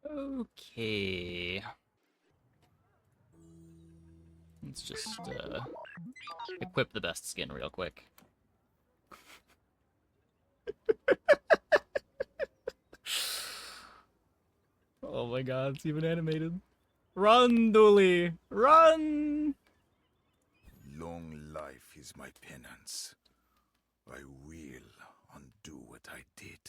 Okay. Let's just equip the best skin real quick. Oh my god, it's even animated. Run, Dooley! Run! Long life is my penance. I will undo what I did.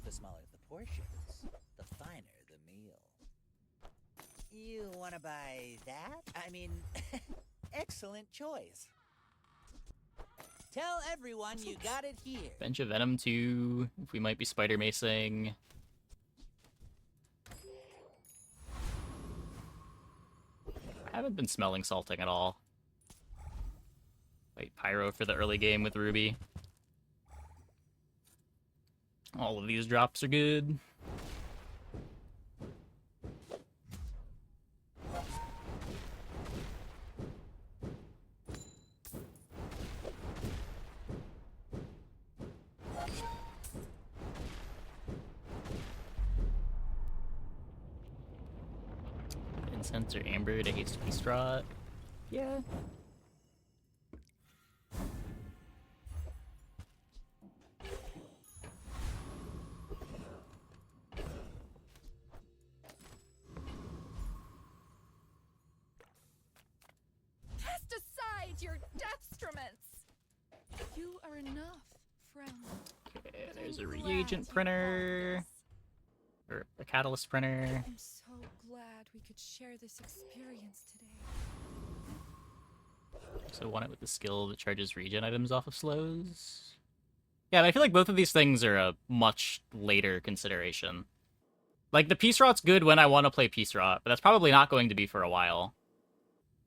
The smaller the portions, the finer the meal. You want to buy that? I mean, excellent choice. Tell everyone you got it here. Bench of Venom 2, if we might be Spider Macing. I haven't been smelling salting at all. Wait, Pyro for the early game with Ruby. All of these drops are good. Incense or Amber to haste Peace Rot. Yeah. Cast aside your deathstruments. You are enough, friend. Okay, there's a reagent printer. Or a catalyst printer. I'm so glad we could share this experience today. So want it with the skill that charges regen items off of slows. Yeah, I feel like both of these things are a much later consideration. Like, the Peace Rot's good when I want to play Peace Rot, but that's probably not going to be for a while.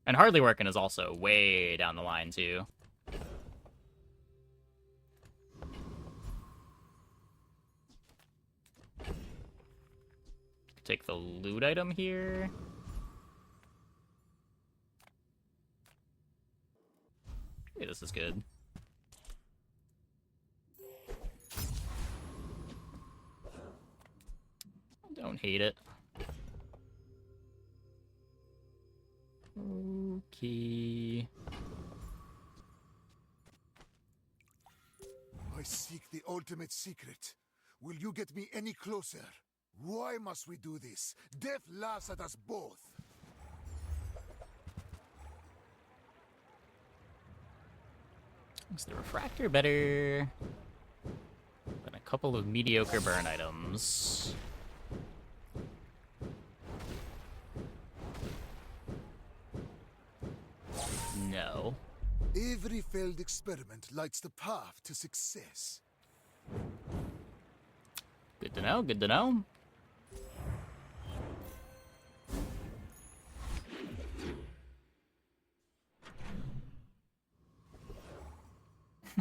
And Hardly Working is also way down the line, too. Take the loot item here. Hey, this is good. Don't hate it. Okay. I seek the ultimate secret. Will you get me any closer? Why must we do this? Death laughs at us both. Is the refractor better than a couple of mediocre burn items? No. Every failed experiment lights the path to success. Good to know, good to know.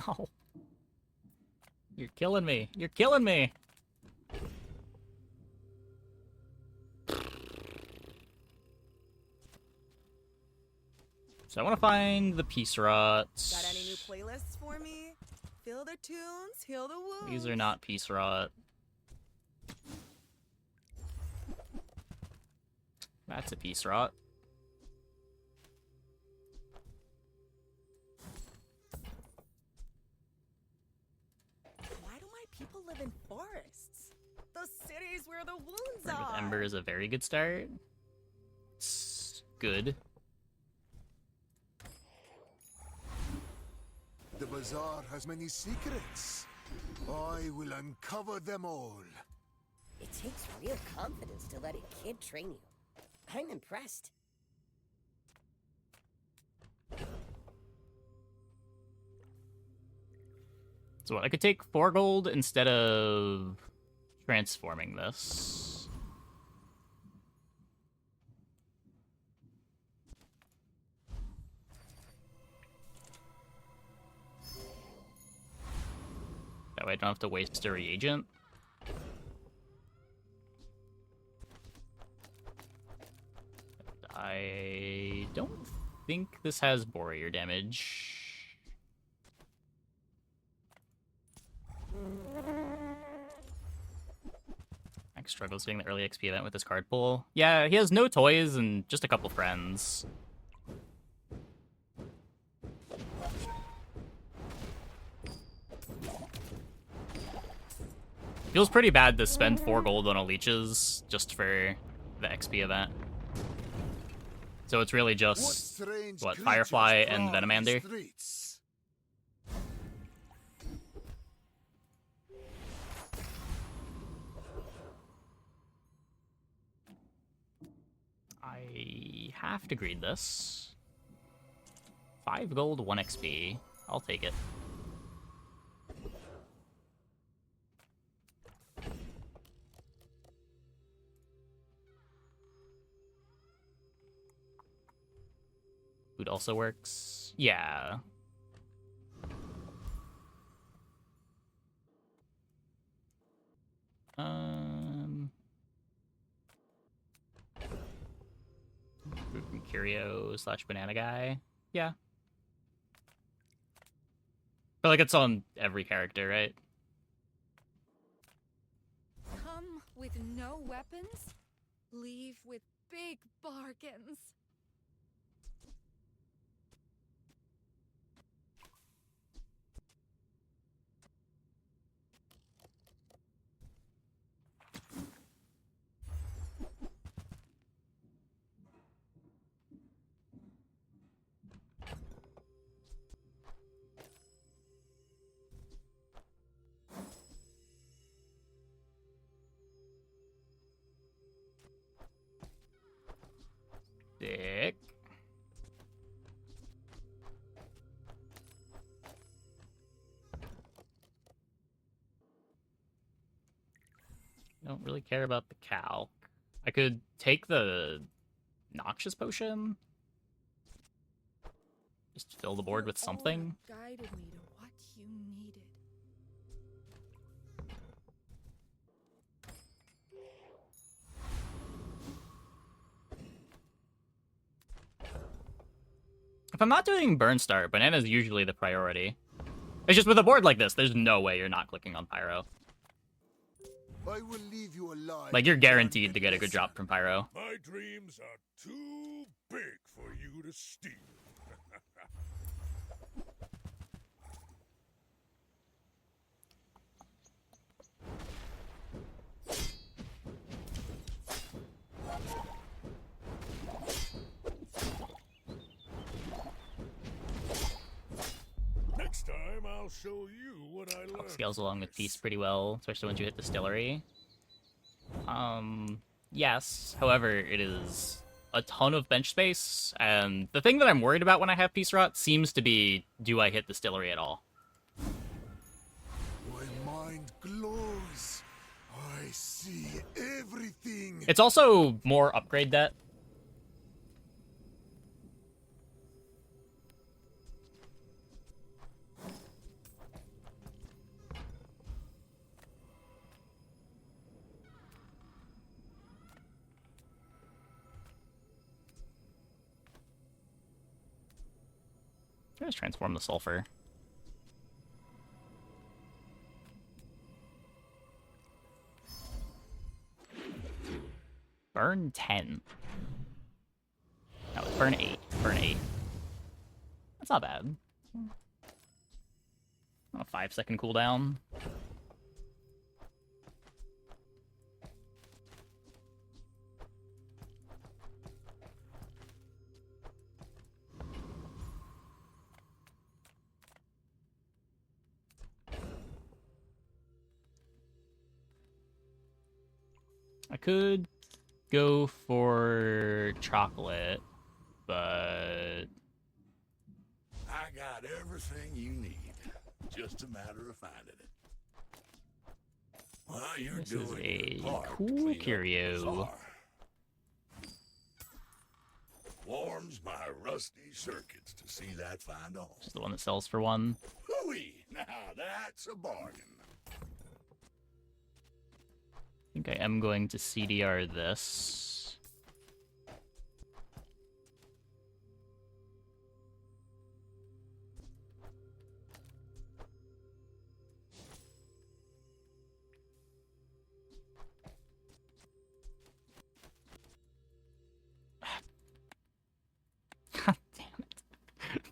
No. You're killing me. You're killing me. So I want to find the Peace Rots. Got any new playlists for me? Feel the tunes, heal the wounds. These are not Peace Rot. That's a Peace Rot. Why do my people live in forests? Those cities where the wounds Burn with are. Ember is a very good start. It's good. The Bazaar has many secrets. I will uncover them all. It takes real confidence to let a kid train you. I'm impressed. So what, I could take 4 gold instead of transforming this. That way I don't have to waste a reagent. I don't think this has warrior damage. Max struggles getting the early XP event with his card pool. Yeah, he has no toys and just a couple friends. Feels pretty bad to spend 4 gold on a leeches just for the XP event. So it's really just, what, Firefly and Venomander? I have to greed this. 5 gold, 1 XP. I'll take it. Food also works. Yeah. Curio / banana guy. Yeah. But like it's on every character, right? Come with no weapons, leave with big bargains. Sick. Don't really care about the calc. I could take the noxious potion. Just fill the board with something. Your aura guided me to what you needed. If I'm not doing Burn Start, Banana's usually the priority. It's just with a board like this, there's no way you're not clicking on Pyro. I will leave you alive. Like, you're guaranteed to get a good drop from Pyro. My dreams are too big for you to steal. Next time, I'll show you what I learned. Scales along with Peace pretty well, especially once you hit Distillery. Yes. However, it is a ton of bench space, and the thing that I'm worried about when I have Peace Rot seems to be, do I hit Distillery at all? My mind glows. I see everything. It's also more upgrade debt. Let's transform the sulfur. Burn 10. No, burn 8. Burn 8. That's not bad. A 5-second cooldown. I could go for chocolate, but I got everything you need. Just a matter of finding it. Well, you're this is doing a your part to cool clean up the curio. bazaar. Warms my rusty circuits to see that find all. This is the one that sells for 1. Hooey! Now that's a bargain. I think I am going to CDR this.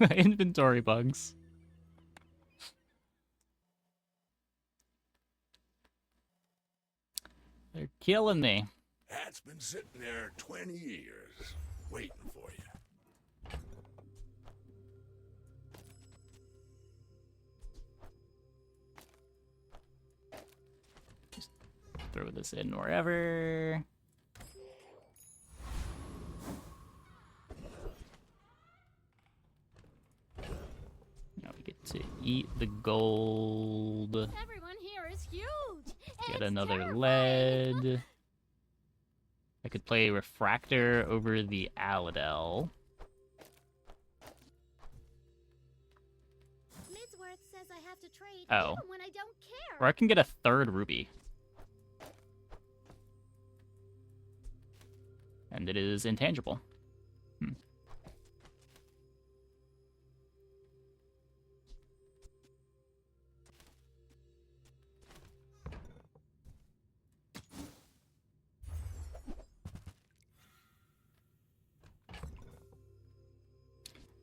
Inventory bugs. They're killing me. Hat's been sitting there 20 years, waiting for you. Throw this in wherever. Now we get to eat the gold. Everyone here is huge. Get It's another terrifying. lead. I could play Refractor over the Aladel. Midsworth says I have to trade Oh. even when I don't care. Or I can get a third ruby. And it is intangible.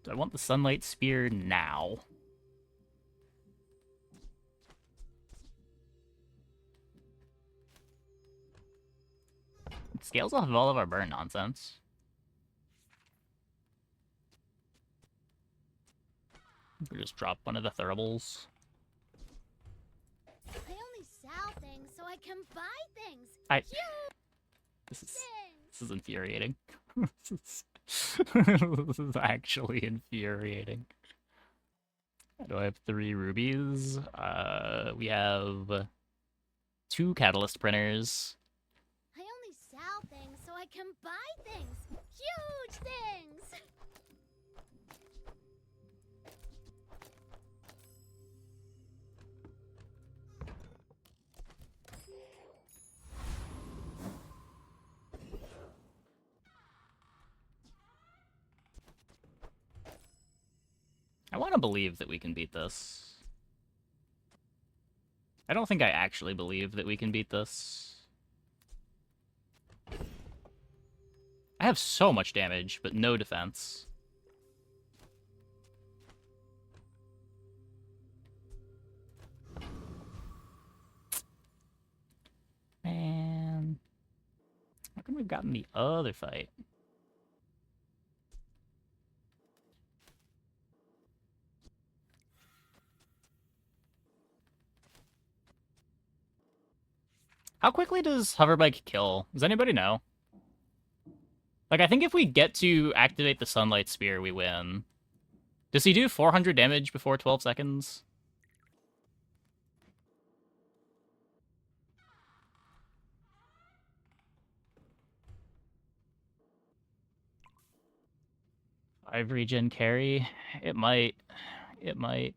Do I want the Sunlight Spear now? It scales off of all of our burn nonsense. We just drop one of the thuribles. I only sell things so I can buy things. This is Things. infuriating. This is actually infuriating. Do I have 3 rubies? We have 2 catalyst printers. I only sell things so I can buy things. Huge things. I want to believe that we can beat this. I don't think I actually believe that we can beat this. I have so much damage, but no defense. Man. How come we've gotten the other fight? How quickly does Hoverbike kill? Does anybody know? Like, I think if we get to activate the Sunlight Spear, we win. Does he do 400 damage before 12 seconds? Five regen carry? It might. It might.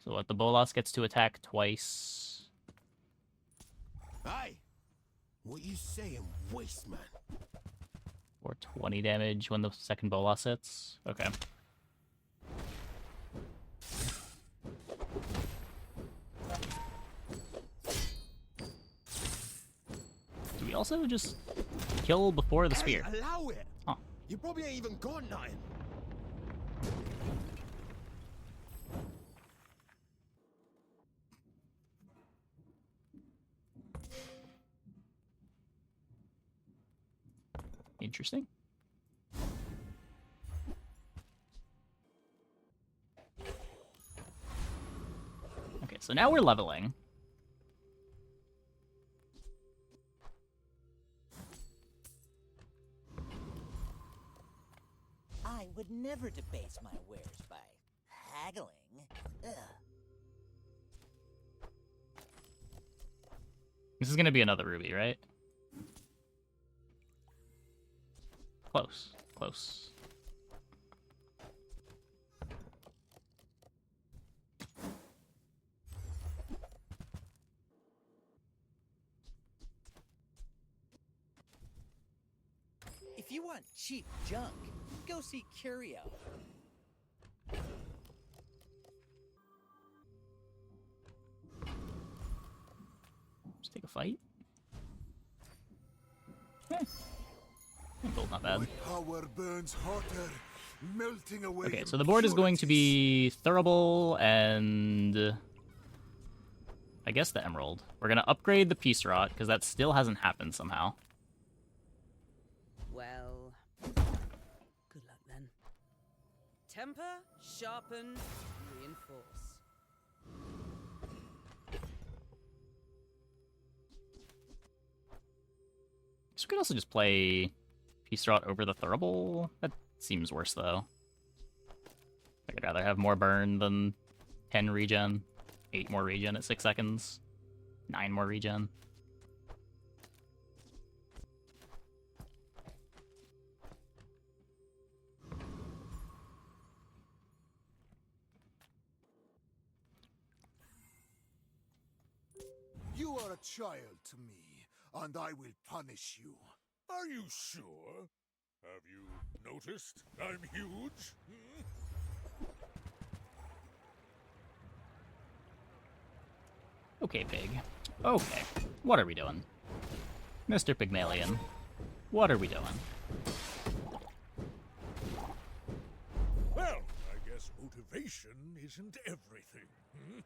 So what, the Bolas gets to attack twice. Hey, what you saying, waste man? Or 20 damage when the second Bolas hits. Okay. Do we also just kill before the spear? Hey, allow it. Huh. You probably ain't even got nothing. Interesting. Okay, so now we're leveling. I would never debase my wares by haggling. Ugh. This is gonna be another ruby, right? Close. Close. If you want cheap junk, go see Curio. Just take a fight. Gold, not bad. My power burns hotter melting away. Okay, so the board is going to be Thurible and I guess the Emerald. We're gonna upgrade the Peace Rot because that still hasn't happened somehow. Well, good luck then. Temper, sharpen, reinforce. So we could also just play Peace Rot over the Thurible. That seems worse though. I could rather have more burn than 10 regen, 8 more regen at 6 seconds, 9 more regen. You are a child to me, and I will punish you. Are you sure? Have you noticed I'm huge? Hmm? Okay, Pig. Okay. What are we doing? Mr. Pygmalion. What are we doing? Well, I guess motivation isn't everything. Hmm?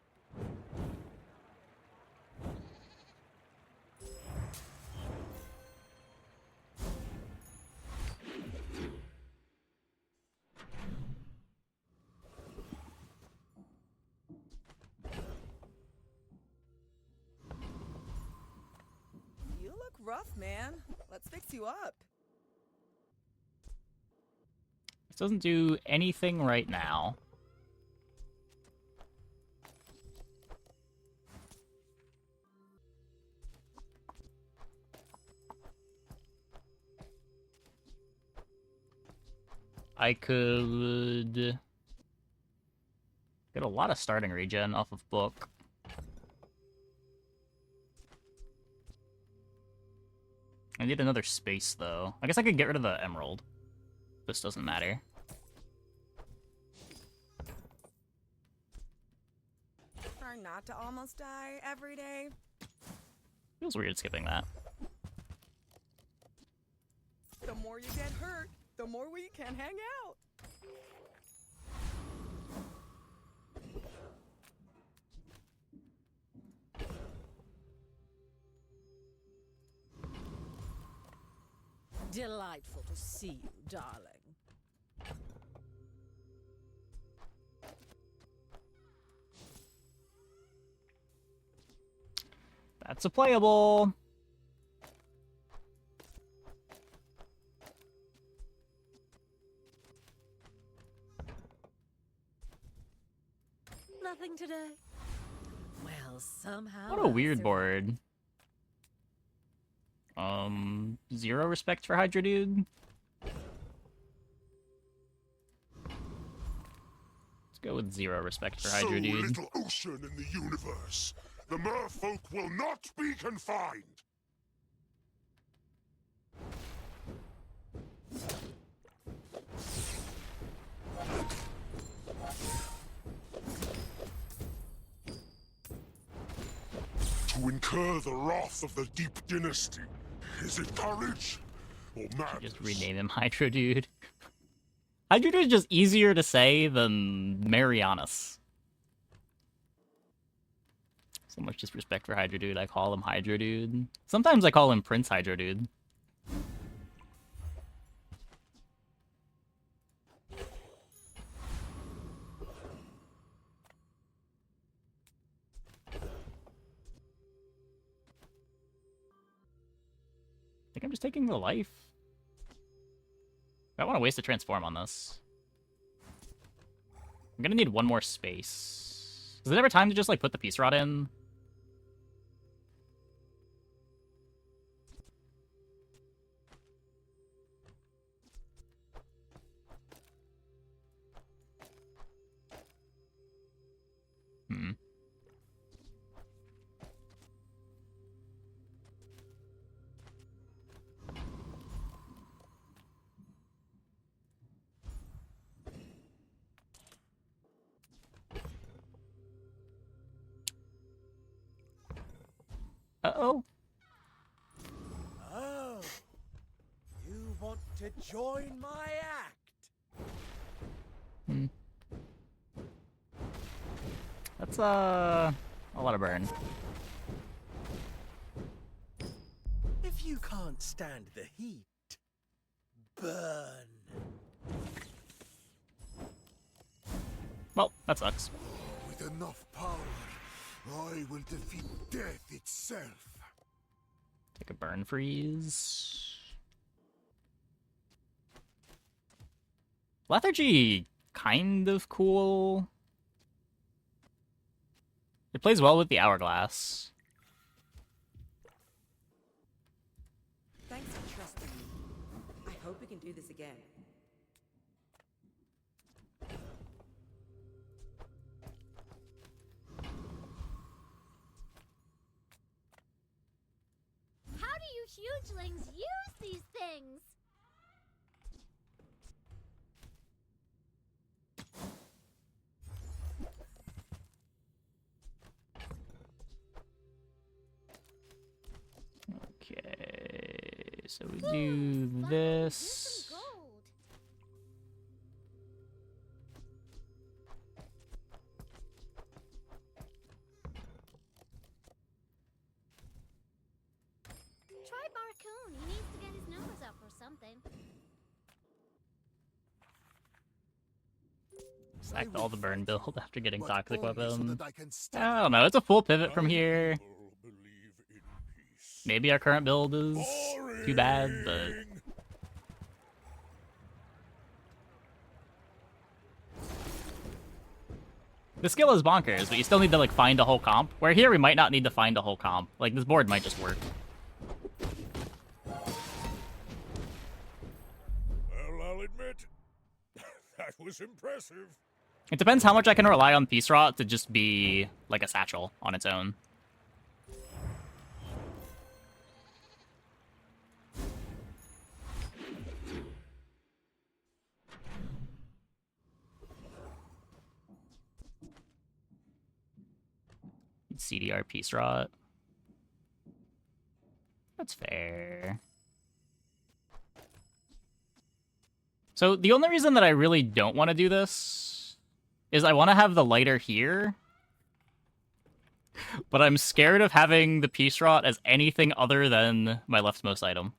You look rough, man. Let's fix you up. This doesn't do anything right now. I could get a lot of starting regen off of book. I need another space, though. I guess I could get rid of the emerald. This doesn't matter. Try not to almost die every day. Feels weird skipping that. The more you get hurt, the more we can hang out. Delightful to see you, darling. That's a playable. Nothing today. Well, somehow. What a weird board. 0 respect for Hydra Dude. Let's go with 0 respect for Hydra So Dude. little ocean in the universe. The merfolk will not be confined. To incur the wrath of the Deep Dynasty. Is it courage or madness? Just rename him Hydra Dude. Hydra Dude is just easier to say than Marianus. So much disrespect for Hydra Dude, I call him Hydra Dude. Sometimes I call him Prince Hydra Dude. I think I'm just taking the life. I don't want to waste a transform on this. I'm gonna need one more space. Is it ever time to just, like, put the Peace Rod in? Hmm. Uh-oh. Oh, you want to join my act? That's a lot of burn. If you can't stand the heat, burn. Well, that sucks. With enough power, I will defeat death itself. Take a burn freeze. Lethargy, kind of cool. It plays well with the hourglass. Thanks for trusting me. I hope we can do this again. How do you hugelings use these things? Okay, so we do Finally, this. here's some gold. Try Barcoon. He needs to get his numbers up or something. Sacked all the burn build after getting But toxic only so weapon. that I can stand I don't know, it's a full pivot from here. Believe in peace. Maybe our current build is too bad, but Boring. the skill is bonkers, but you still need to like find a whole comp. Where here we might not need to find a whole comp. Like this board might just work. Well, I'll admit, that was impressive. It depends how much I can rely on Peace Rot to just be like a satchel on its own. CDR Peace Rot. That's fair. So the only reason that I really don't want to do this is I want to have the lighter here. But I'm scared of having the Peace Rot as anything other than my leftmost item.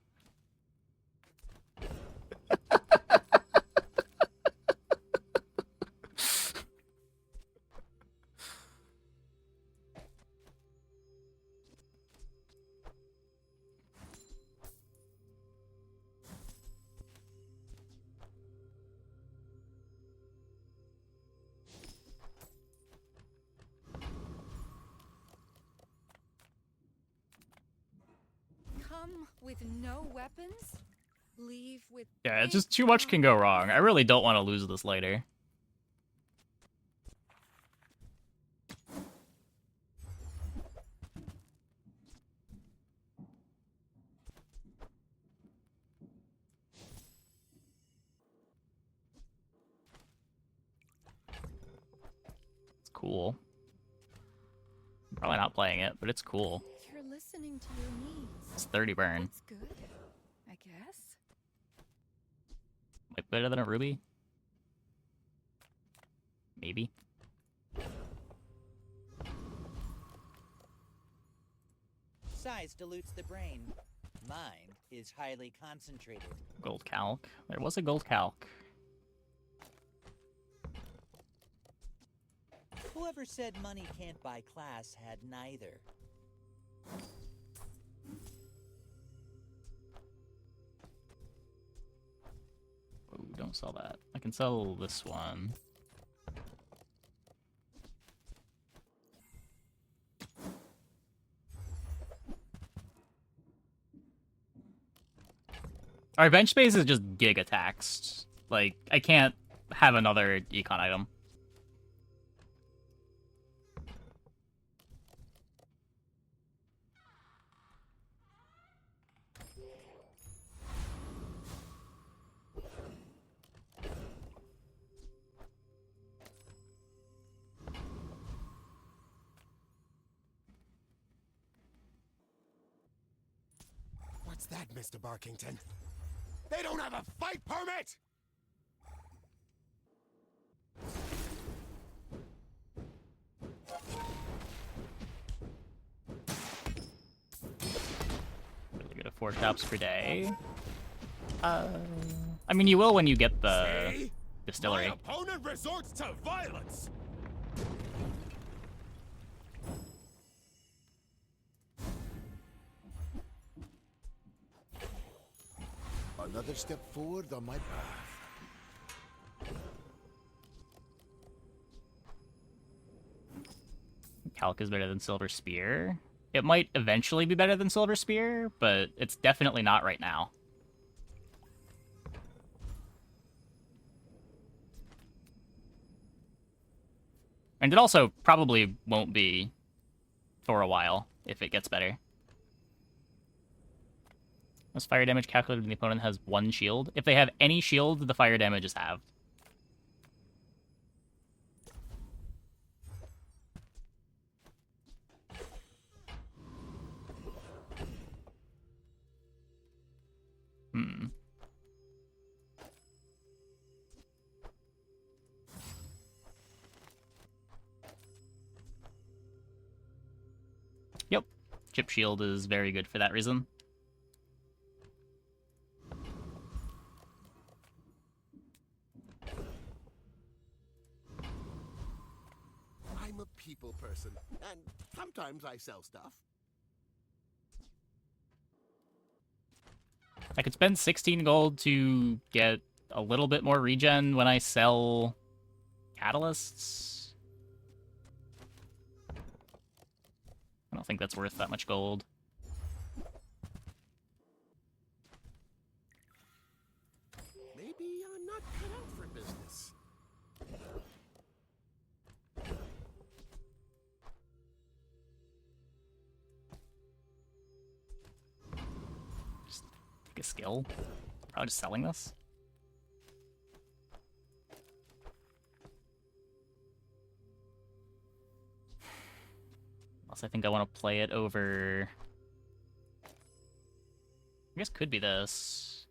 Come with no weapons, leave with. Yeah, it's big just too much can go wrong. I guns. really don't want to lose this later. It's cool. I'm probably not playing it, but it's cool. You're listening to your needs. It's 30 burn. That's good, I guess. Like better than a Ruby? Maybe. Size dilutes the brain. Mine is highly concentrated. Gold calc. There was a gold calc. Whoever said money can't buy class had neither. Oh, don't sell that. I can sell this one. Our bench space is just giga taxed. Like, I can't have another econ item. What's that, Mr. Barkington? They don't have a fight permit! 4 shops per day. I mean, you will when you get the See? distillery. My opponent resorts to violence. Another step forward on my path. Calc is better than Silver Spear. It might eventually be better than Silver Spear, but it's definitely not right now. And it also probably won't be for a while if it gets better. Most fire damage calculated when the opponent has 1 shield. If they have any shield, the fire damage is halved. Hmm. Yep. Chip shield is very good for that reason. I'm a people person, and sometimes I sell stuff. I could spend 16 gold to get a little bit more regen when I sell catalysts. I don't think that's worth that much gold. Maybe I'm not cut out for business. Just pick a skill. Probably just selling this. Unless I think I want to play it over... I guess could be this.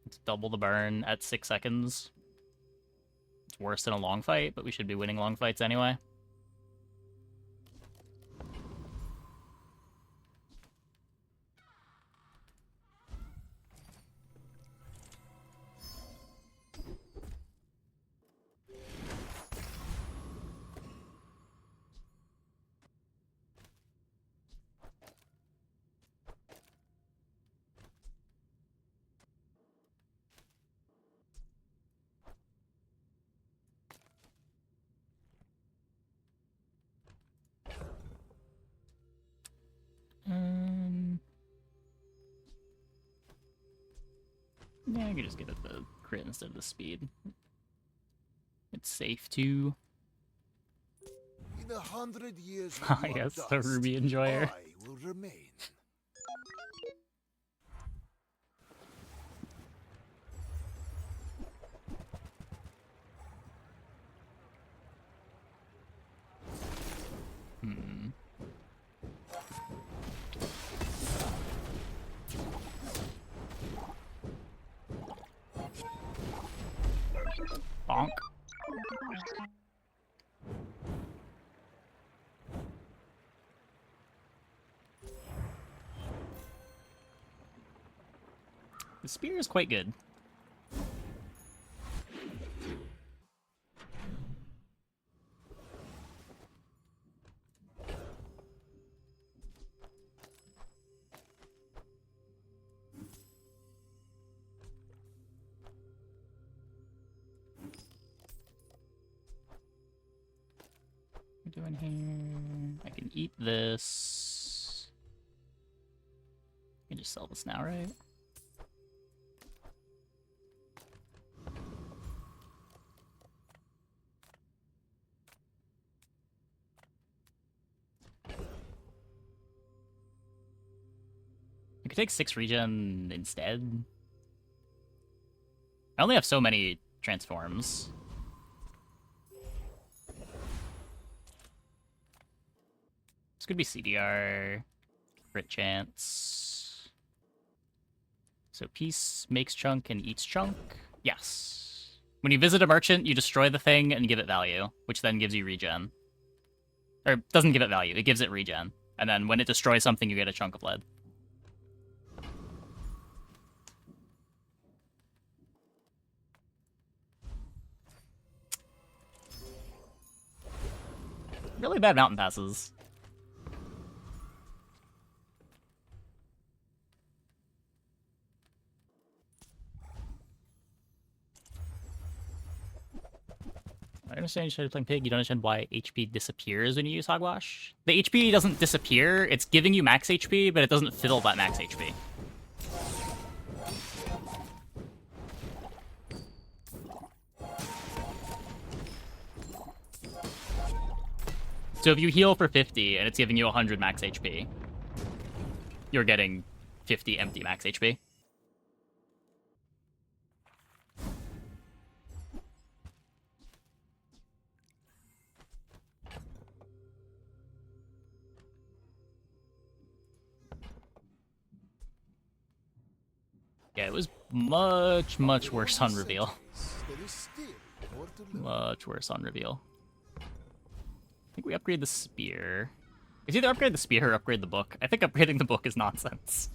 It's double the burn at 6 seconds. It's worse than a long fight, but we should be winning long fights anyway. Yeah, I could just give it the crit instead of the speed. It's safe too. In 100 years, I when you are guess the dust, Ruby enjoyer. I will remain. Hmm. Bonk. The spear is quite good. What am I doing here? I can eat this. I can just sell this now, right? I could take 6 regen instead. I only have so many transforms. This could be CDR, crit chance. So peace makes chunk and eats chunk. Yes. When you visit a merchant, you destroy the thing and give it value, which then gives you regen. Or doesn't give it value, it gives it regen. And then when it destroys something, you get a chunk of lead. Really bad mountain passes. I understand you started playing Pig. You don't understand why HP disappears when you use Hogwash. The HP doesn't disappear. It's giving you max HP, but it doesn't fill that max HP. So if you heal for 50 and it's giving you 100 max HP, you're getting 50 empty max HP. Yeah, it was much, much worse on reveal. There is still more to learn. Much worse on reveal. I think we upgrade the spear. It's either upgrade the spear or upgrade the book. I think upgrading the book is nonsense.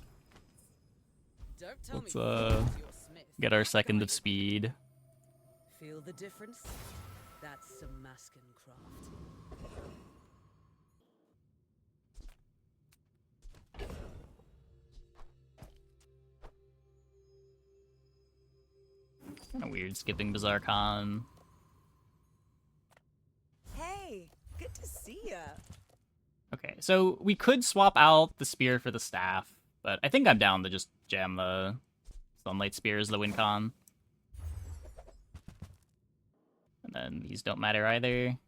Don't tell Let's me you're Smith. get our second of speed. Feel the difference? That's some masking craft. Kind of weird skipping Bazaar Con. Hey, good to see ya. Okay, so we could swap out the spear for the staff, but I think I'm down to just jam the Sunlight Spear as the win con. And then these don't matter either.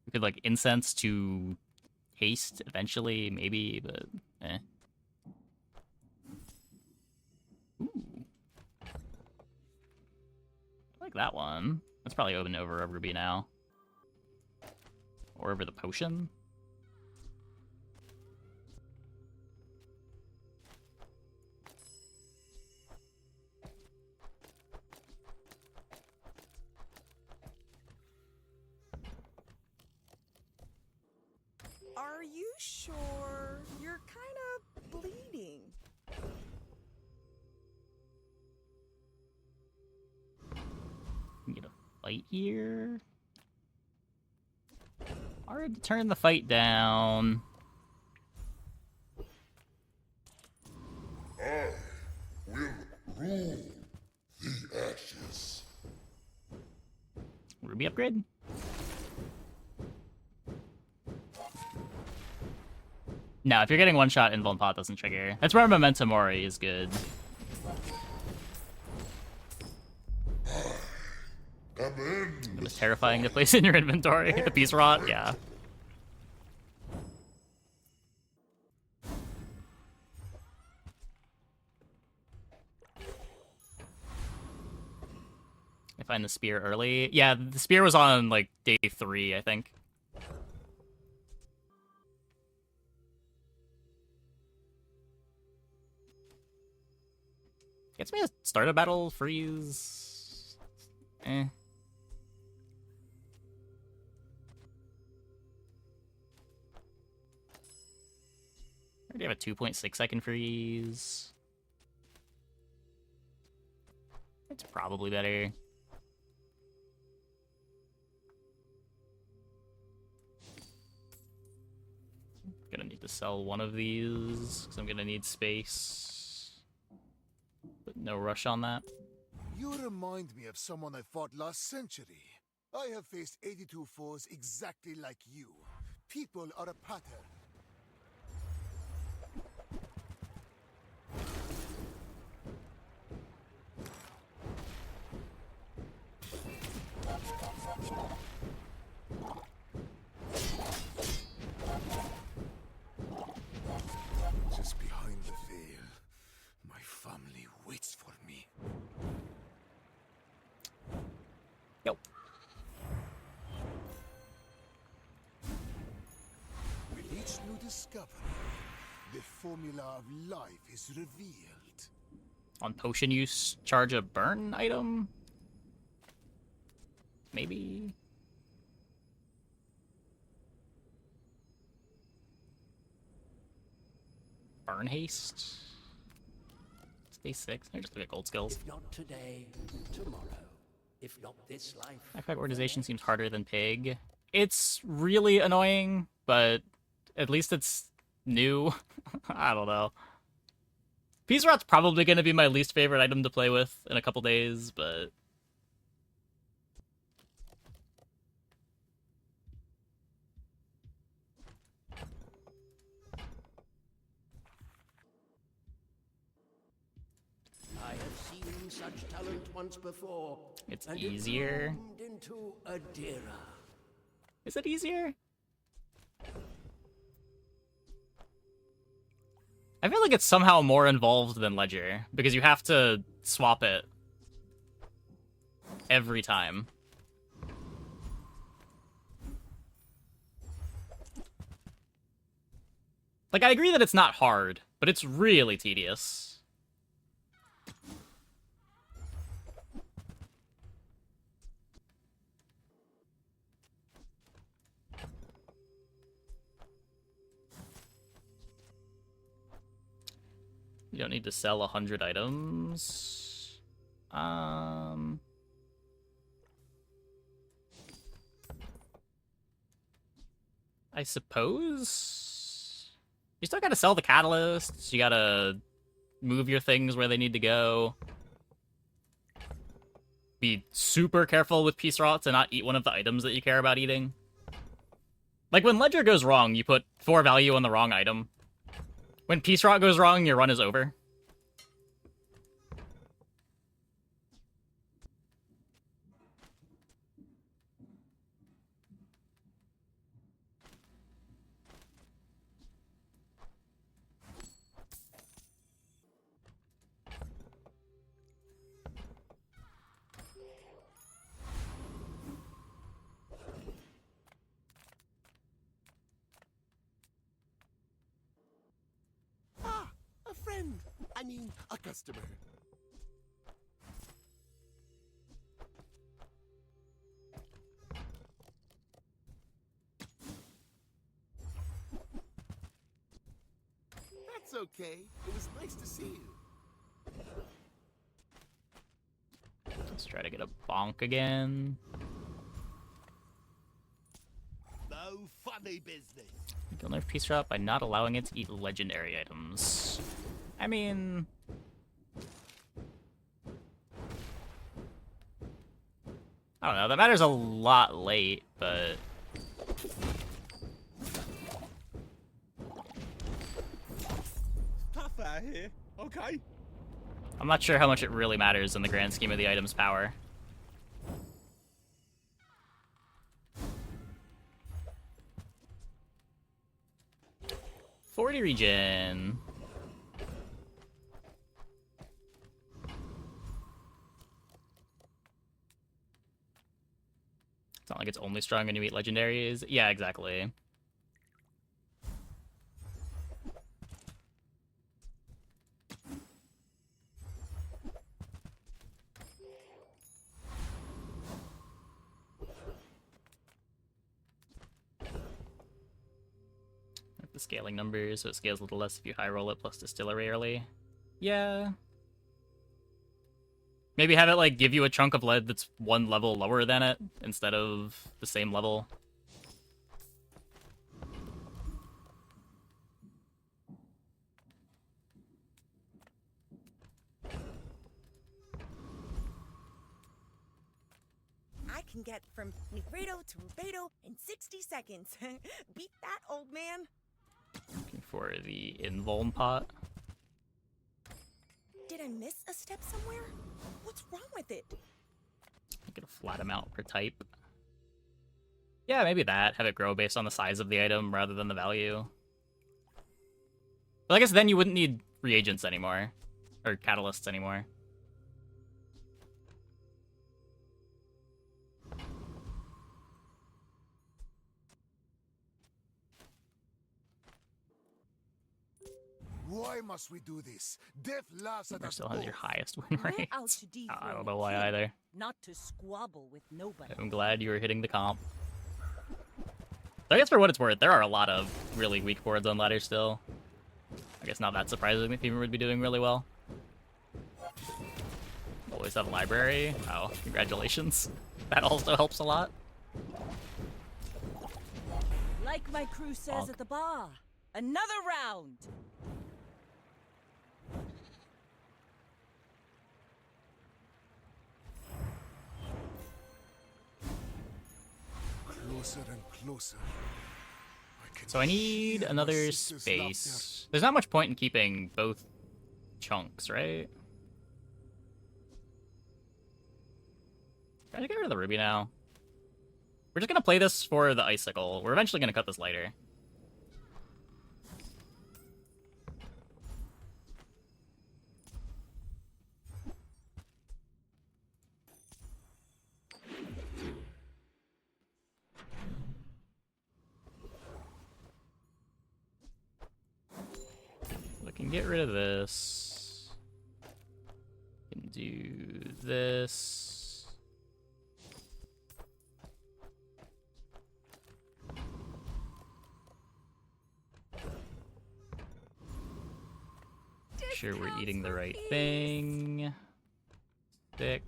We could, like, incense to haste eventually, maybe, but eh. Ooh. I like that one. That's probably open over a Ruby now. Or over the potion. Are you sure you're kind of bleeding? Get a fight here. Hard to turn the fight down. I will rule the ashes. Ruby upgrade? No, if you're getting one shot, Invuln Pot doesn't trigger. That's where Memento Mori is good. It was terrifying to place in your inventory. The Peace Rot, yeah. I find the spear early. Yeah, the spear was on, like, day 3, I think. Gets me a start a battle freeze. Eh. Already have a 2.6 second freeze. It's probably better. Gonna need to sell one of these, because I'm gonna need space. But no rush on that. You remind me of someone I fought last century. I have faced 82 foes exactly like you. People are a pattern. Just behind the veil, my family waits for me. Yo. With each new discovery, the formula of life is revealed. On potion use, charge a burn item? Maybe? Barn Haste. It's day 6. I just look at gold skills. If not today, tomorrow. If not this life. Backpack organization seems harder than Pig. It's really annoying, but at least it's new. I don't know. Peace Rot's probably going to be my least favorite item to play with in a couple days, but... I have seen such talent once before. It's and easier. It bloomed into a Dira. Is it easier? I feel like it's somehow more involved than Ledger, because you have to swap it every time. Like, I agree that it's not hard, but it's really tedious. You don't need to sell 100 items. I suppose? You still gotta sell the catalysts, you gotta move your things where they need to go. Be super careful with Peace Rot to not eat one of the items that you care about eating. Like, when Ledger goes wrong, you put 4 value on the wrong item. When Peace Rot goes wrong, your run is over. A friend. I mean, a customer. That's okay. It was nice to see you. Let's try to get a bonk again. No funny business. You'll nerf Peace Rot by not allowing it to eat legendary items. I mean... I don't know, that matters a lot late, but... Tough out here. Okay. I'm not sure how much it really matters in the grand scheme of the item's power. .40 regen. It's not like it's only strong when you eat legendaries. Yeah, exactly. The scaling numbers, so it scales a little less if you high roll it plus distillery early. Yeah. Maybe have it like give you a chunk of lead that's 1 level lower than it instead of the same level. I can get from Negredo to Rubedo in 60 seconds. Beat that, old man. Looking for the invuln pot. Did I miss a step somewhere? What's wrong with it? Get a flat amount per type. Yeah, maybe that. Have it grow based on the size of the item rather than the value. But I guess then you wouldn't need reagents anymore. Or catalysts anymore. Why must we do this? Death laughs at us Still has both. your highest win rate. Out to I don't know why either. Not to squabble with nobody. I'm glad you were hitting the comp. I guess for what it's worth, there are a lot of really weak boards on ladder still. I guess not that surprising that Fever would be doing really well. Always have library. Oh, congratulations. That also helps a lot. Like my crew says at the bar, another round. Closer and closer. So I need another space. There's not much point in keeping both chunks, right? Trying to get rid of the ruby now. We're just gonna play this for the icicle. We're eventually gonna cut this later. We can get rid of this. We can do this. Sure we're eating the right thing. Thick.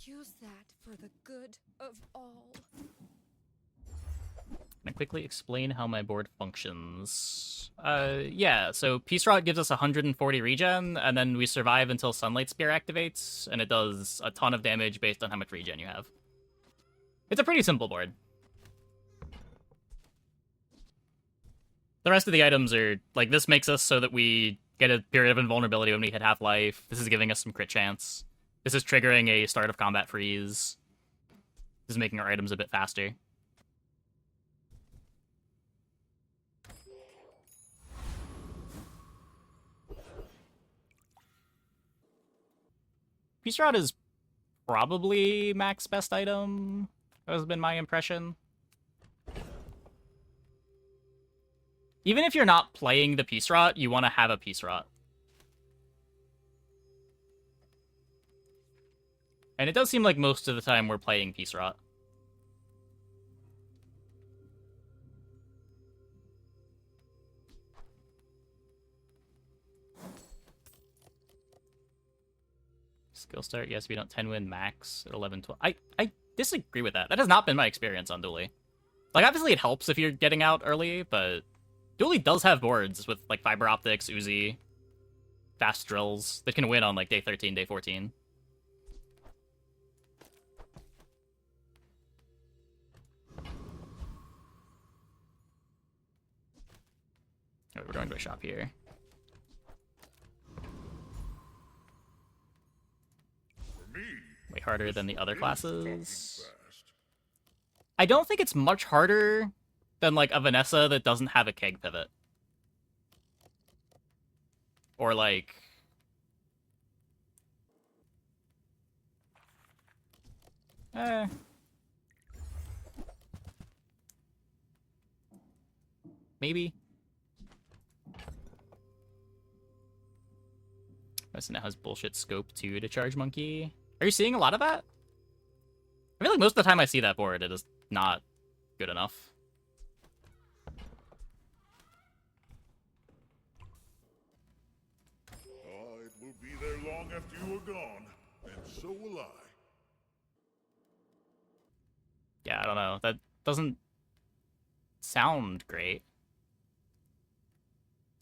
Use that for the good of all. Can I quickly explain how my board functions? Yeah, so Peace Rot gives us 140 regen, and then we survive until Sunlight Spear activates, and it does a ton of damage based on how much regen you have. It's a pretty simple board. The rest of the items are, like, this makes us so that we get a period of invulnerability when we hit half-life. This is giving us some crit chance. This is triggering a start of combat freeze. This is making our items a bit faster. Peace Rod is probably max best item. That has been my impression. Even if you're not playing the Peace Rot, you want to have a Peace Rot. And it does seem like most of the time we're playing Peace Rot. Skill start, yes, we don't 10-win max at 11-12. I disagree with that. That has not been my experience on Dually. Like, obviously it helps if you're getting out early, but Dually does have boards with, like, Fiber Optics, Uzi, Fast Drills that can win on, like, day 13, day 14. Alright, we're going to a shop here. Way harder than the other classes. I don't think it's much harder than, like, a Vanessa that doesn't have a keg pivot. Or, like... Maybe. Vanessa now has bullshit scope, too, to charge Monkey. Are you seeing a lot of that? I feel like most of the time I see that board, it is not good enough. It will be there long after you are gone, and so will I. Yeah, I don't know. That doesn't sound great.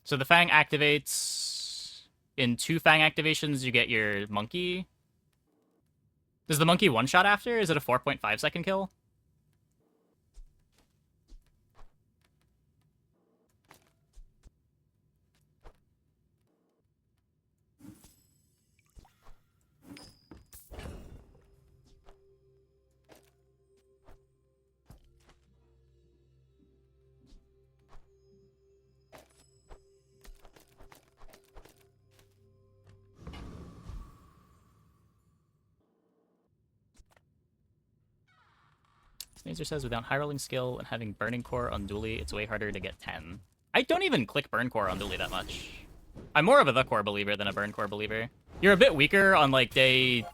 So the Fang activates... In 2 Fang activations, you get your Monkey. Does the Monkey one-shot after? Is it a 4.5 second kill? Snazer says, without high rolling skill and having Burning Core on Dually, it's way harder to get 10. I don't even click Burn Core on Dually that much. I'm more of a The Core believer than a Burn Core believer. You're a bit weaker on, like, day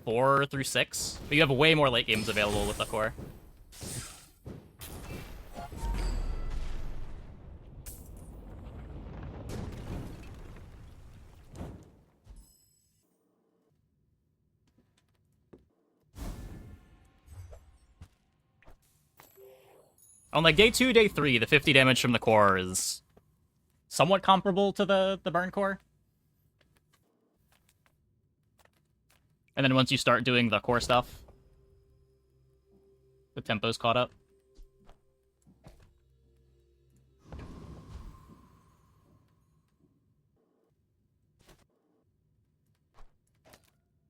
4 through 6, but you have way more late games available with the core. On like day 2, day 3, the 50 damage from the core is somewhat comparable to the burn core. And then once you start doing the core stuff, the tempo's caught up.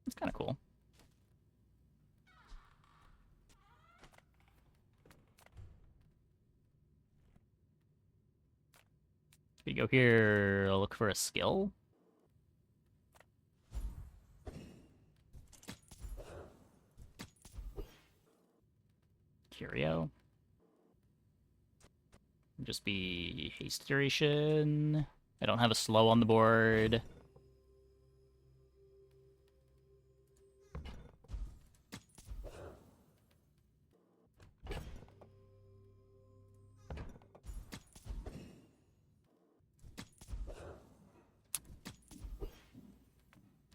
It's kind of cool. We go here, look for a skill. Curio. Just be haste duration. I don't have a slow on the board.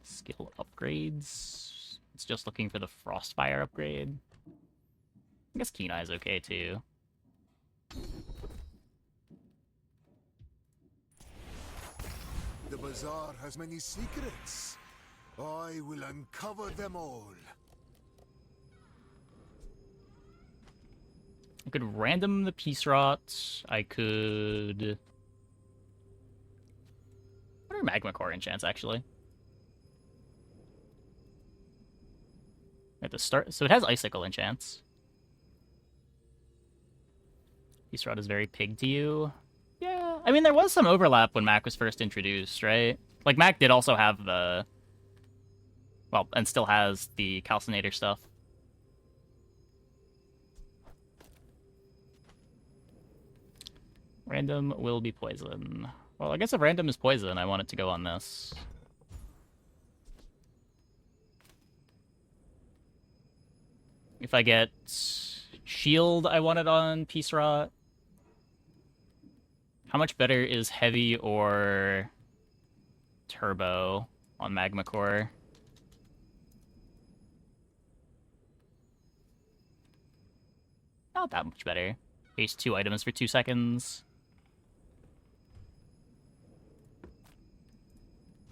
Skill upgrades. It's just looking for the Frostfire upgrade. I guess Keen Eye is okay too. The Bazaar has many secrets. I will uncover them all. I could random the Peace Rot. I could... What are Magma Core enchants, actually? At the start... So it has Icicle enchants. Peace Rod is very pig to you. Yeah, I mean, there was some overlap when Mac was first introduced, right? Like, Mac did also have the... Well, and still has the Calcinator stuff. Random will be poison. Well, I guess if random is poison, I want it to go on this. If I get shield, I want it on Peace Rot. How much better is heavy or turbo on Magma Core? Not that much better. Haste 2 items for 2 seconds.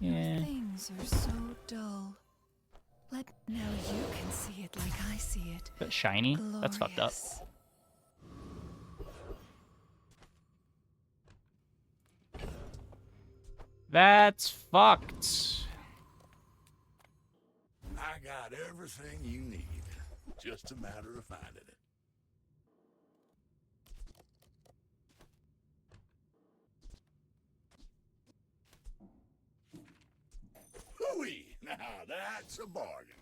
Yeah. Things are so dull. Now you can see it like I see it. But shiny? That's fucked up. Glorious. That's fucked. I got everything you need. Just a matter of finding it. Hooey! Now that's a bargain.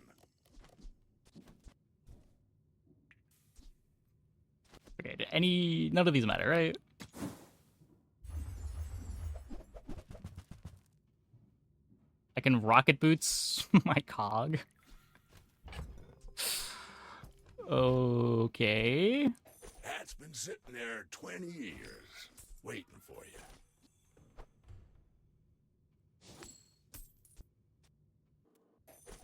Okay, none of these matter, right? I can rocket boots my cog. Okay. That's been sitting there 20 years, waiting for you.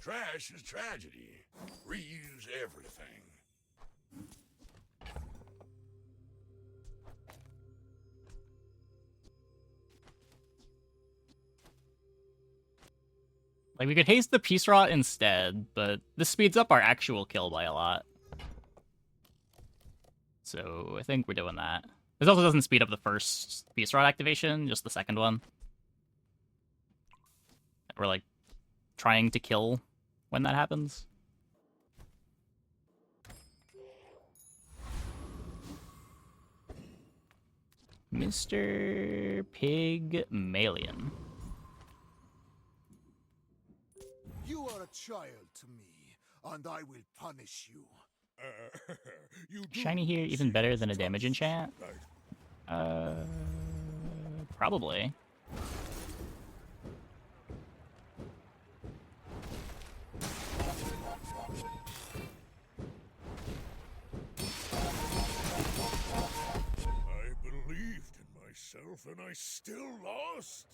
Trash is tragedy. Reuse everything. Like, we could haste the Peace Rot instead, but this speeds up our actual kill by a lot. So I think we're doing that. This also doesn't speed up the first Peace Rot activation, just the second one. We're, like, trying to kill when that happens. Mr. Pygmalion. You are a child to me, and I will punish you. Shiny here even better than a damage enchant? Probably. and I still lost?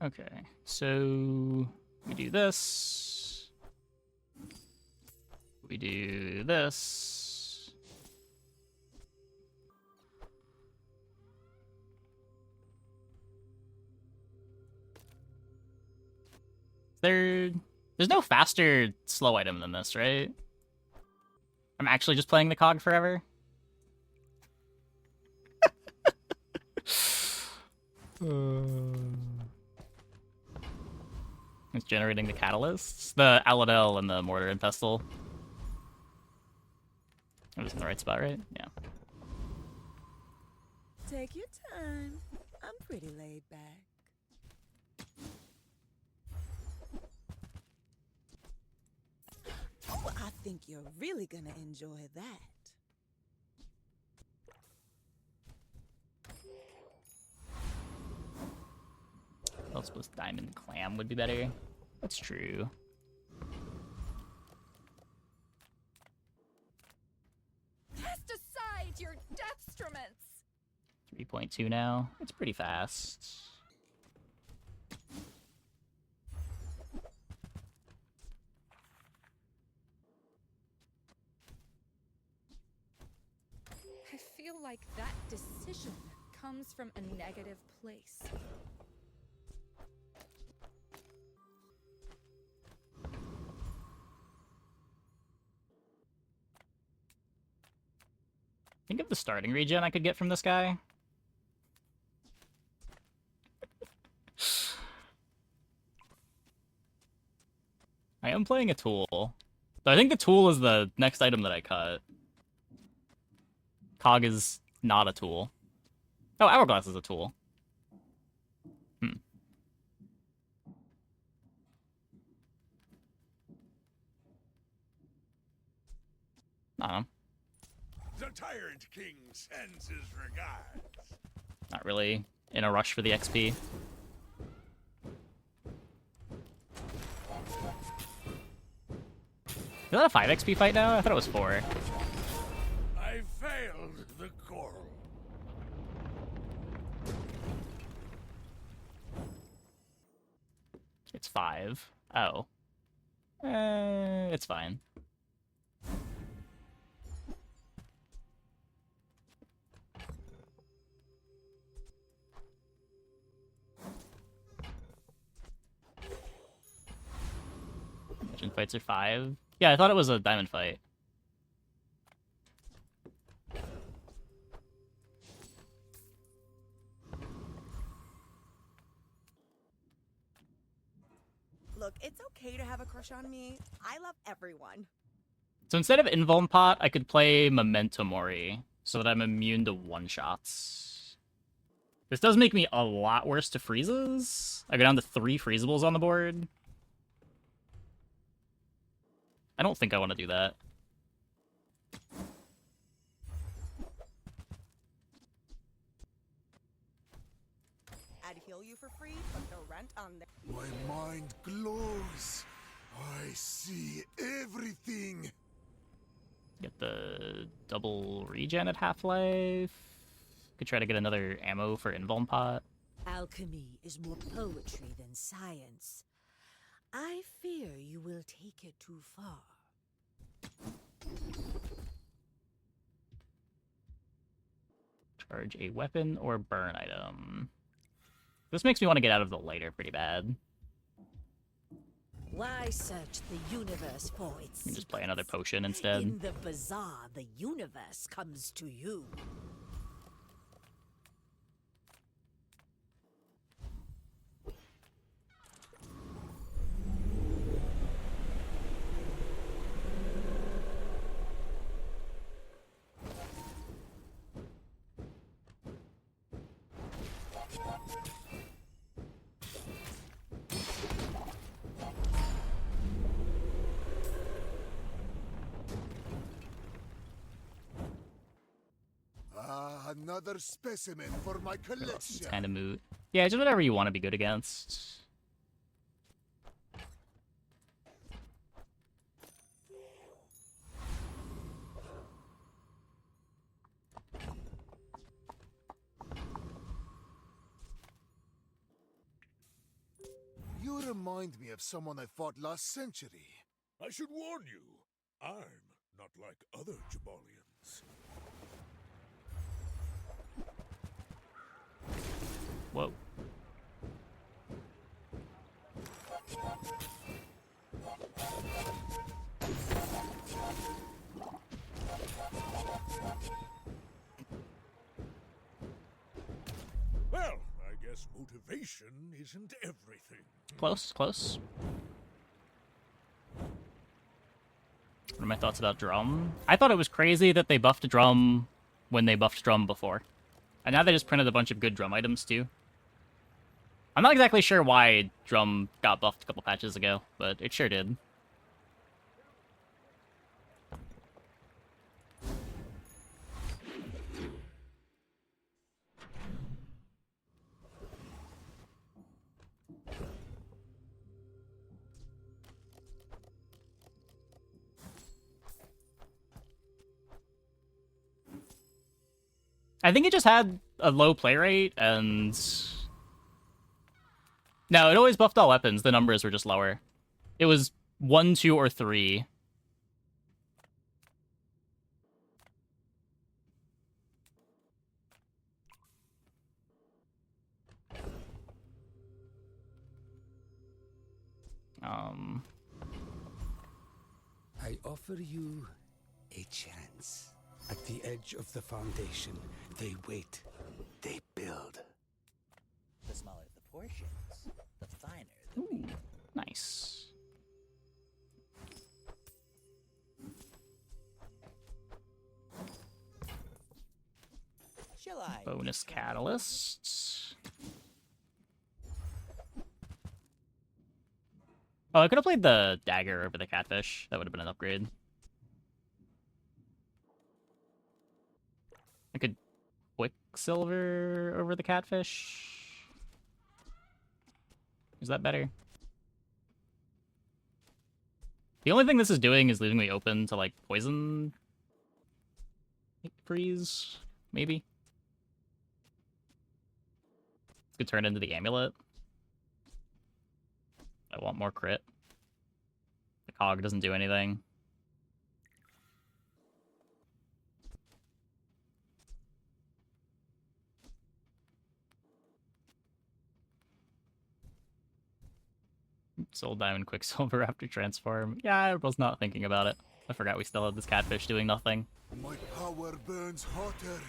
Okay, so we do this. We do this. There's no faster slow item than this, right? I'm actually just playing the cog forever. It's generating the catalysts, the Aladel and the mortar and pestle. I was in the right spot, right? Yeah. Take your time. I'm pretty laid back. Oh, I think you're really gonna enjoy that. Elspeth's diamond clam would be better. That's true. Cast aside your deathstruments! 3.2 now. It's pretty fast. I feel like that decision comes from a negative place. Think of the starting regen I could get from this guy. I am playing a tool. So I think the tool is the next item that I cut. Cog is not a tool. Oh, Hourglass is a tool. I don't know. The Tyrant King sends his regards. Not really in a rush for the XP. Is that a 5 XP fight now? I thought it was 4. I failed the coral. It's 5. Oh. It's fine. Legend fights are 5. Yeah, I thought it was a diamond fight. Look, it's okay to have a crush on me. I love everyone. So instead of Invuln Pot, I could play Memento Mori, so that I'm immune to one-shots. This does make me a lot worse to freezes. I go down to 3 freezables on the board. I don't think I want to do that. I'd heal you for free, but no rent on there. My mind glows. I see everything. Get the double regen at Half-Life. Could try to get another ammo for Invuln Pot. Alchemy is more poetry than science. I fear you will take it too far. Charge a weapon or burn item. This makes me want to get out of the lighter pretty bad. Why search the universe for its You can just play another potion instead. In the bazaar, the universe comes to you. Another specimen for my collection. It's kind of moot. Yeah, just whatever you want to be good against. You remind me of someone I fought last century. I should warn you, I'm not like other Jabalians. Whoa. Well, I guess motivation isn't everything. Close, close. What are my thoughts about Drum? I thought it was crazy that they buffed Drum when they buffed Drum before. And now they just printed a bunch of good Drum items, too. I'm not exactly sure why Drum got buffed a couple patches ago, but it sure did. I think it just had a low play rate, and... No, it always buffed all weapons. The numbers were just lower. It was 1, 2, or 3. I offer you a chance. At the edge of the foundation, they wait. They build. The smaller the portions, the finer the meal. Nice. Shall I? Bonus catalyst. Oh, I could have played the dagger over the catfish. That would have been an upgrade. I could Quicksilver over the catfish. Is that better? The only thing this is doing is leaving me open to, like, poison freeze, maybe? Could turn into the amulet. I want more crit. The cog doesn't do anything. Soul Diamond Quicksilver after transform. Yeah, I was not thinking about it. I forgot we still had this catfish doing nothing. My power burns hotter,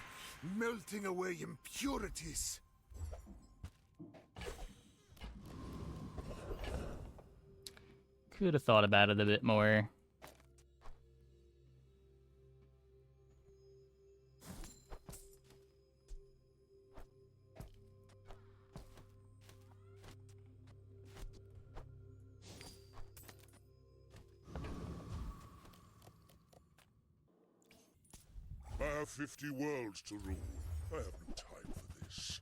melting away impurities. Could have thought about it a bit more. I have 50 worlds to rule. I have no time for this.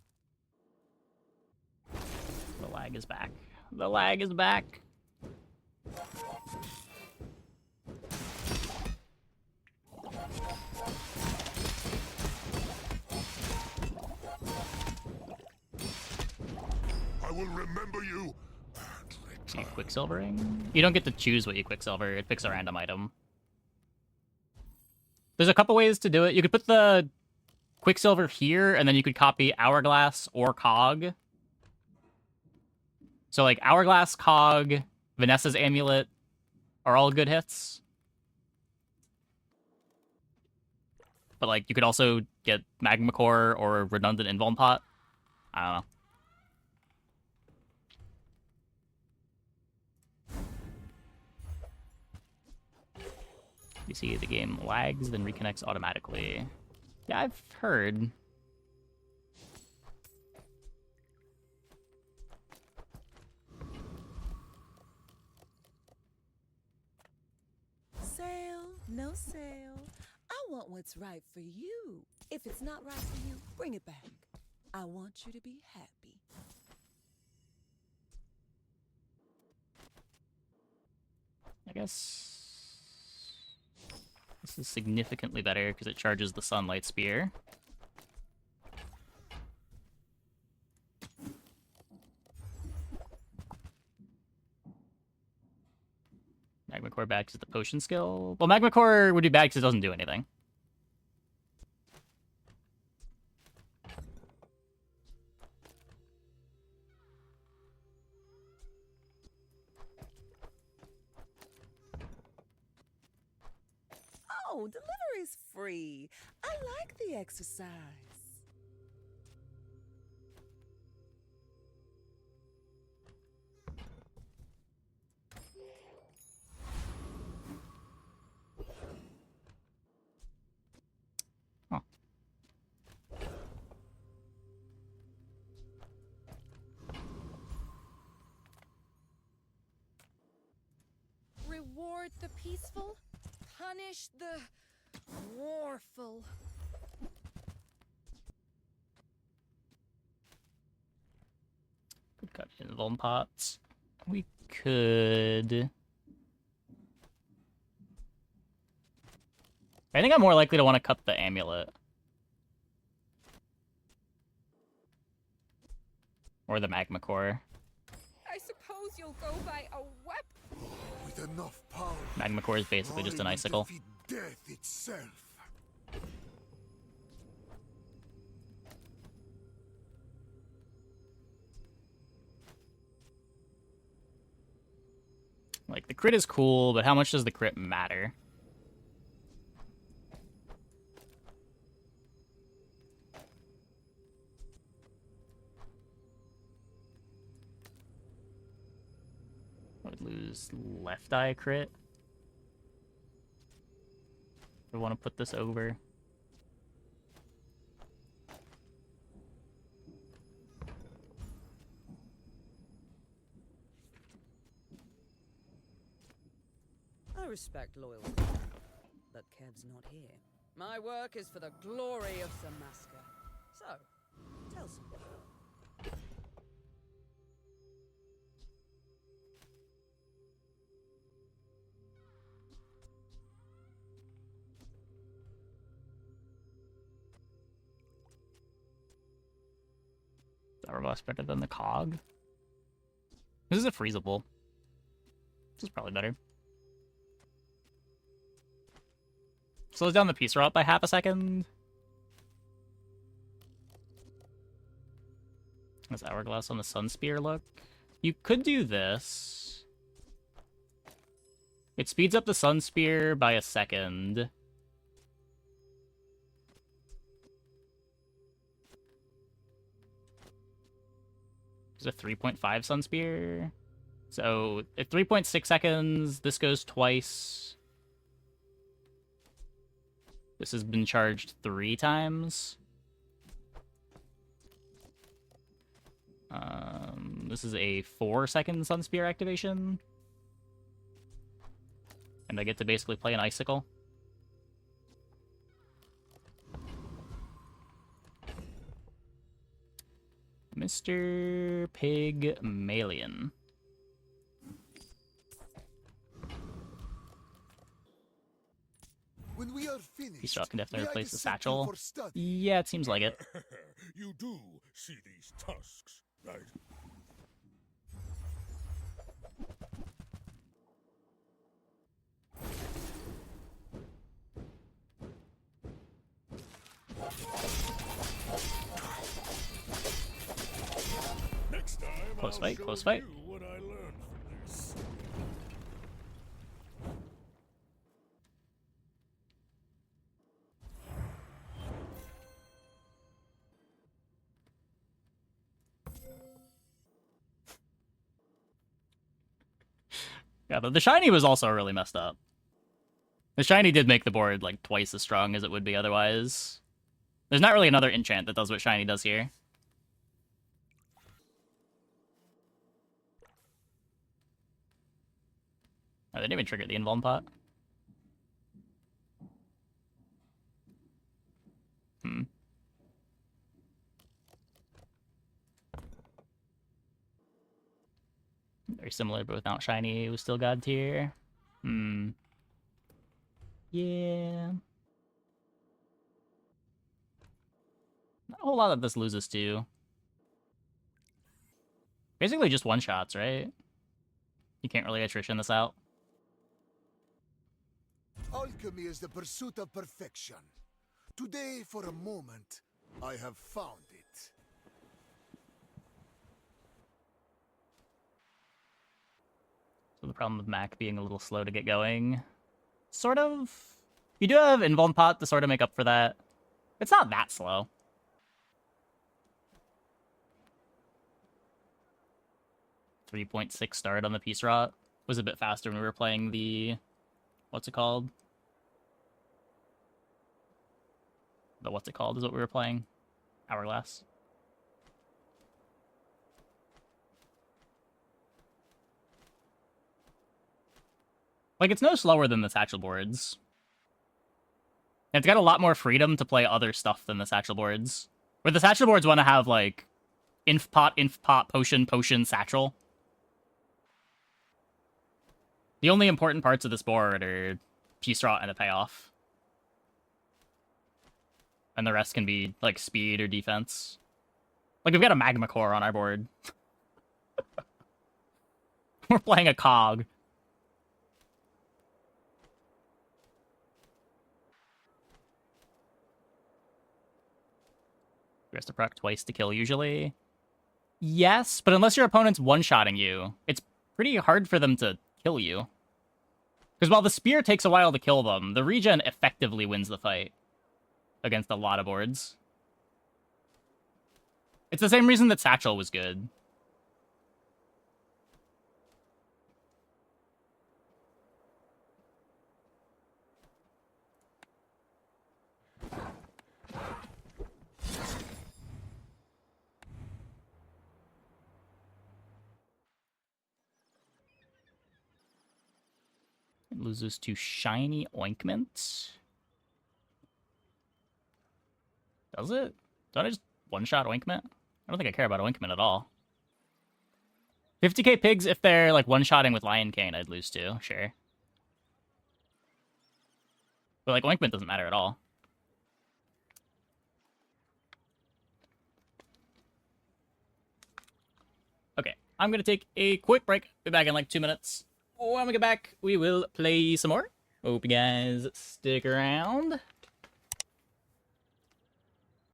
The lag is back. The lag is back. I will remember you. You Quicksilvering? You don't get to choose what you Quicksilver. It picks a random item. There's a couple ways to do it. You could put the Quicksilver here, and then you could copy Hourglass or Cog. So, like, Hourglass, Cog, Vanessa's Amulet are all good hits. But, like, you could also get Magma Core or Redundant Invuln Pot. I don't know. You see the game lags, then reconnects automatically. Yeah, I've heard. Sale, no sale. I want what's right for you. If it's not right for you, bring it back. I want you to be happy. I guess this is significantly better because it charges the Sunlight Spear. Magma Core bad because of the potion skill. Well, Magma Core would be bad because it doesn't do anything. Oh, delivery's free. I like the exercise. Huh. Reward the peaceful, punish the warful. Could cut invuln pots. We could. I think I'm more likely to want to cut the amulet. Or the Magma Core. I suppose you'll go by a weapon. With enough power, Magma Core is basically just an I will icicle. defeat death itself. Like, the crit is cool, but how much does the crit matter? I would lose left eye crit. I want to put this over. I respect loyalty, but Kev's not here. My work is for the glory of Samaska. So, tell someone. Is better than the cog? This is a freezable. This is probably better. Slows down the piece route by half a second. Does Hourglass on the Sun Spear look? You could do this. It speeds up the Sun Spear by a second. There's a 3.5 Sun Spear. So, at 3.6 seconds, this goes twice. This has been charged 3 times. This is a 4-second Sun Spear activation. And I get to basically play an Icicle. Mr. Pygmalion. When we are finished, Peace Rock can definitely may I replace the accept you satchel. for study? Yeah, it seems like it. You do see these tusks, right? Next time, Close I'll fight, show close fight. you what I learned from this. Yeah, but the shiny was also really messed up. The shiny did make the board like twice as strong as it would be otherwise. There's not really another enchant that does what shiny does here. Oh, they didn't even trigger the invuln pot. Hmm. Very similar, but without shiny. It was still god tier. Yeah. Not a whole lot that this loses to. Basically just one-shots, right? You can't really attrition this out. Alchemy is the pursuit of perfection. Today, for a moment, I have found it. So the problem with Mac being a little slow to get going. Sort of. You do have Invuln Pot to sort of make up for that. It's not that slow. .6 start on the Peace Rot was a bit faster when we were playing the... What's it called? The what's it called is what we were playing. Hourglass. Like, it's no slower than the Satchel boards. And it's got a lot more freedom to play other stuff than the Satchel boards. Where the Satchel boards want to have, like, Inf Pot, Potion, Satchel. The only important parts of this board are Peace Rot and a payoff. And the rest can be, like, speed or defense. Like, we've got a Magma Core on our board. We're playing a cog. You have to proc twice to kill, usually. Yes, but unless your opponent's one-shotting you, it's pretty hard for them to kill you. Because while the spear takes a while to kill them, the regen effectively wins the fight against a lot of boards. It's the same reason that Satchel was good. It loses to Shiny Ointment. Does it? Don't I just one-shot Ointment? I don't think I care about Ointment at all. 50k pigs, if they're, like, one-shotting with Lion Cane, I'd lose to, sure. But, like, Ointment doesn't matter at all. Okay, I'm gonna take a quick break. Be back in, like, 2 minutes. When we get back, we will play some more. Hope you guys stick around.